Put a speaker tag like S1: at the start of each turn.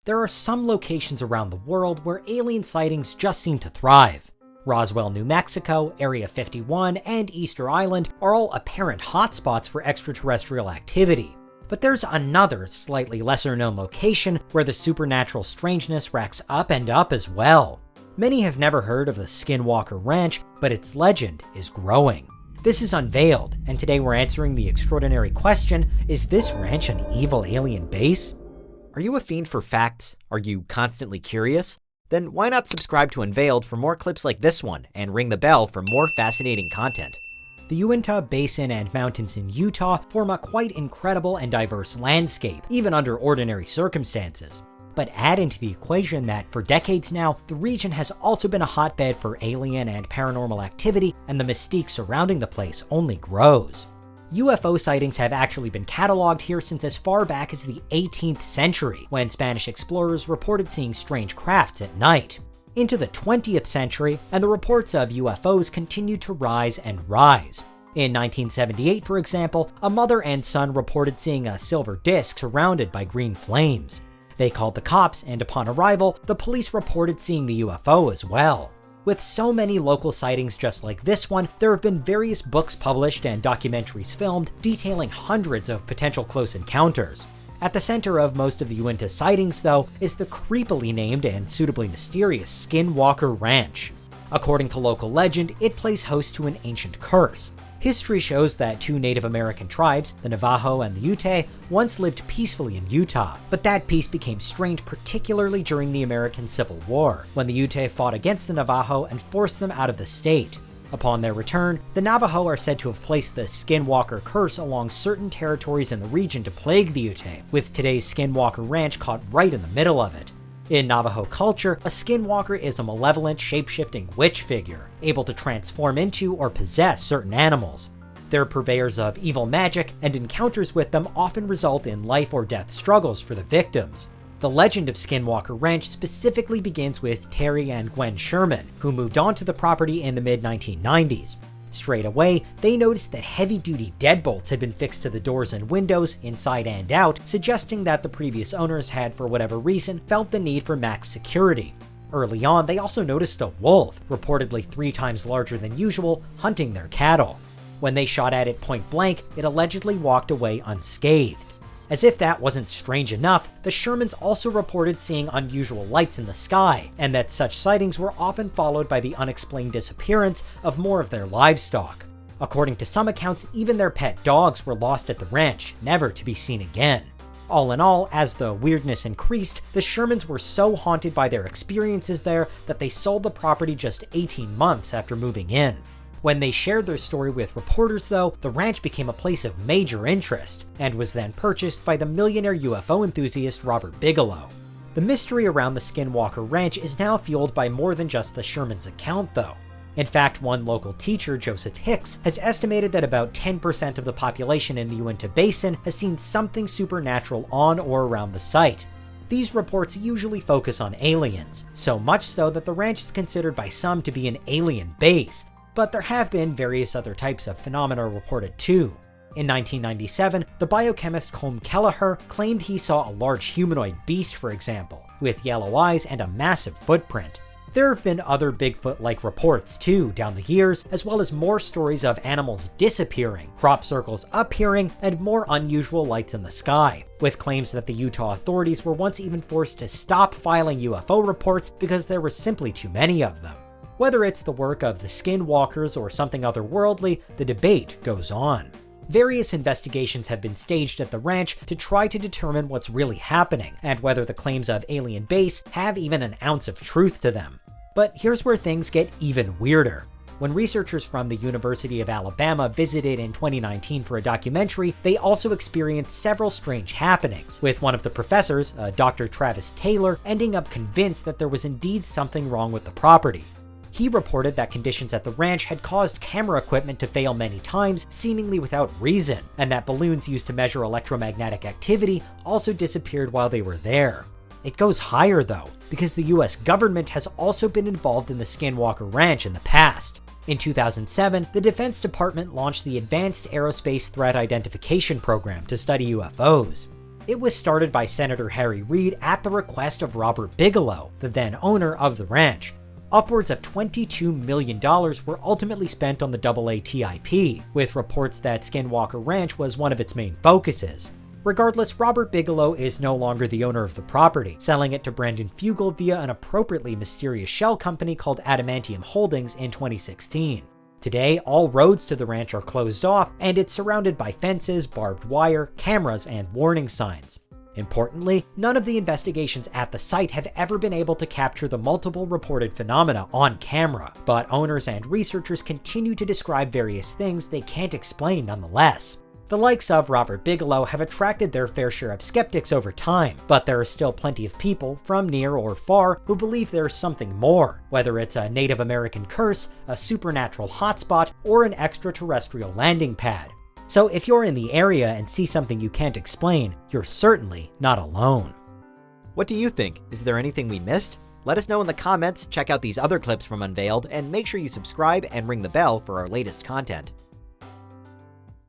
S1: There are some locations around the world where alien sightings just seem to thrive. Roswell, New Mexico, Area 51, and Easter Island are all apparent hotspots for extraterrestrial activity. But there's another, slightly lesser-known location where the supernatural strangeness racks up and up as well. Many have never heard of the Skinwalker Ranch, but its legend is growing. This is Unveiled, and today we're answering the extraordinary question, is this ranch an evil alien base? Are you a fiend for facts? Are you constantly curious? Then why not subscribe to Unveiled for more clips like this one, and ring the bell for more fascinating content. The Uinta Basin and mountains in Utah form a quite incredible and diverse landscape, even under ordinary circumstances. But add into the equation that, for decades now, the region has also been a hotbed for alien and paranormal activity, and the mystique surrounding the place only grows. UFO sightings have actually been cataloged here since as far back as the 18th century, when Spanish explorers reported seeing strange crafts at night. Into the 20th century, and the reports of UFOs continued to rise and rise. In 1978, for example, a mother and son reported seeing a silver disc surrounded by green flames. They called the cops, and upon arrival, the police reported seeing the UFO as well. With so many local sightings just like this one, there have been various books published and documentaries filmed detailing hundreds of potential close encounters. At the center of most of the Uinta sightings, though, is the creepily named and suitably mysterious Skinwalker Ranch. According to local legend, it plays host to an ancient curse. History shows that two Native American tribes, the Navajo and the Ute, once lived peacefully in Utah, but that peace became strained particularly during the American Civil War, when the Ute fought against the Navajo and forced them out of the state. Upon their return, the Navajo are said to have placed the Skinwalker curse along certain territories in the region to plague the Ute, with today's Skinwalker Ranch caught right in the middle of it. In Navajo culture, a skinwalker is a malevolent, shape-shifting witch figure, able to transform into or possess certain animals. They're purveyors of evil magic, and encounters with them often result in life or death struggles for the victims. The legend of Skinwalker Ranch specifically begins with Terry and Gwen Sherman, who moved onto the property in the mid-1990s. Straight away, they noticed that heavy-duty deadbolts had been fixed to the doors and windows, inside and out, suggesting that the previous owners had, for whatever reason, felt the need for max security. Early on, they also noticed a wolf, reportedly 3 times larger than usual, hunting their cattle. When they shot at it point blank, it allegedly walked away unscathed. As if that wasn't strange enough, the Shermans also reported seeing unusual lights in the sky, and that such sightings were often followed by the unexplained disappearance of more of their livestock. According to some accounts, even their pet dogs were lost at the ranch, never to be seen again. All in all, as the weirdness increased, the Shermans were so haunted by their experiences there that they sold the property just 18 months after moving in. When they shared their story with reporters, though, the ranch became a place of major interest, and was then purchased by the millionaire UFO enthusiast Robert Bigelow. The mystery around the Skinwalker Ranch is now fueled by more than just the Shermans' account, though. In fact, one local teacher, Joseph Hicks, has estimated that about 10% of the population in the Uinta Basin has seen something supernatural on or around the site. These reports usually focus on aliens, so much so that the ranch is considered by some to be an alien base. But there have been various other types of phenomena reported too. In 1997, the biochemist Colm Kelleher claimed he saw a large humanoid beast, for example, with yellow eyes and a massive footprint. There have been other Bigfoot-like reports too down the years, as well as more stories of animals disappearing, crop circles appearing, and more unusual lights in the sky, with claims that the Utah authorities were once even forced to stop filing UFO reports because there were simply too many of them. Whether it's the work of the Skinwalkers or something otherworldly, the debate goes on. Various investigations have been staged at the ranch to try to determine what's really happening, and whether the claims of alien base have even an ounce of truth to them. But here's where things get even weirder. When researchers from the University of Alabama visited in 2019 for a documentary, they also experienced several strange happenings, with one of the professors, Dr. Travis Taylor, ending up convinced that there was indeed something wrong with the property. He reported that conditions at the ranch had caused camera equipment to fail many times, seemingly without reason, and that balloons used to measure electromagnetic activity also disappeared while they were there. It goes higher though, because the US government has also been involved in the Skinwalker Ranch in the past. In 2007, the Defense Department launched the Advanced Aerospace Threat Identification Program to study UFOs. It was started by Senator Harry Reid at the request of Robert Bigelow, the then owner of the ranch. Upwards of $22 million were ultimately spent on the AATIP, with reports that Skinwalker Ranch was one of its main focuses. Regardless, Robert Bigelow is no longer the owner of the property, selling it to Brandon Fugel via an appropriately mysterious shell company called Adamantium Holdings in 2016. Today, all roads to the ranch are closed off, and it's surrounded by fences, barbed wire, cameras, and warning signs. Importantly, none of the investigations at the site have ever been able to capture the multiple reported phenomena on camera, but owners and researchers continue to describe various things they can't explain nonetheless. The likes of Robert Bigelow have attracted their fair share of skeptics over time, but there are still plenty of people, from near or far, who believe there's something more, whether it's a Native American curse, a supernatural hotspot, or an extraterrestrial landing pad. So if you're in the area and see something you can't explain, you're certainly not alone.
S2: What do you think? Is there anything we missed? Let us know in the comments, check out these other clips from Unveiled, and make sure you subscribe and ring the bell for our latest content.